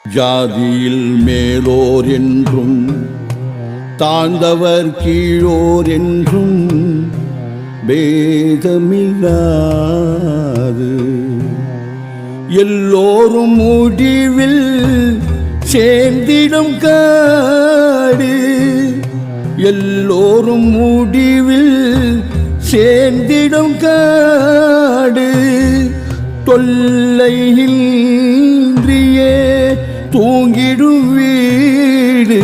ஜாதியில் மேலோர் என்றும் தாழ்ந்தவர் கீழோர் என்றும் பேதமில்லாது எல்லோரும் முடிவில் சேர்ந்திடும் காடு, எல்லோரும் முடிவில் சேர்ந்திடும் காடு, தொல்லையின்றியே தூங்கிடும் வீடு,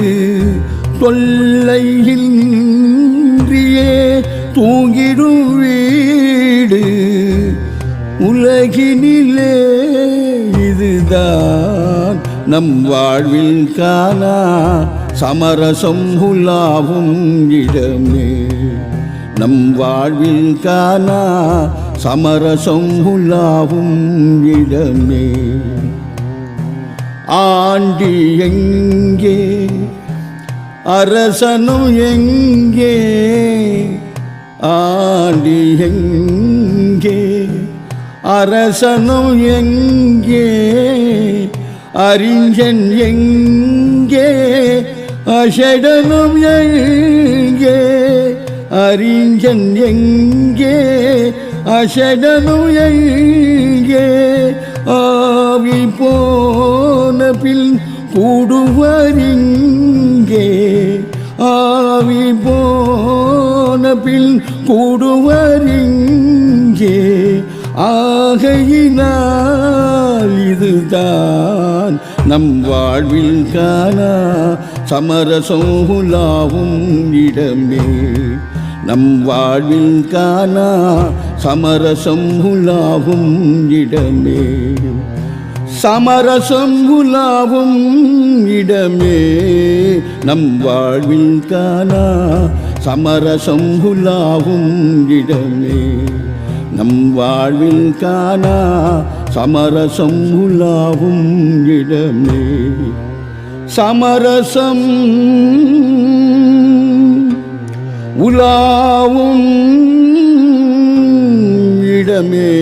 தொல்லையின்றியே தூங்கிடும் வீடு. உலகினிலே இதுதான் நம் வாழ்வில் காணா சமரசம் உலாவும் இடமே, நம் வாழ்வில் காணா சமரசம் உலாவும் இடமே. ஆண்டி எங்கே அரசனும் எங்கே, ஆண்டி எங்கே அரசனும் எங்கே, அறிஞன் எங்கே அஷடனும் எங்கே, அறிஞன் எங்கே அஷடனும் எங்கே. ஆவி போன பின் கூடுவரிங்கே, ஆவி போன பின் கூடுவரிங்கே. ஆகையினால் இதுதான் நம் வாழ்வில் காணா சமரசம் உலாவும் இடமே, நம் வாழ்வில் காணா சமரசம் உலாவும் இடமே, சமரசம் உலாவும் இடமே. நம் வாழ்வில் காணா சமரசம் உலாவும் இடமே, நம் வாழ்வில் காணா சமரசம் உலாவும் இடமே, சமரசம் உலாவும் இடமே.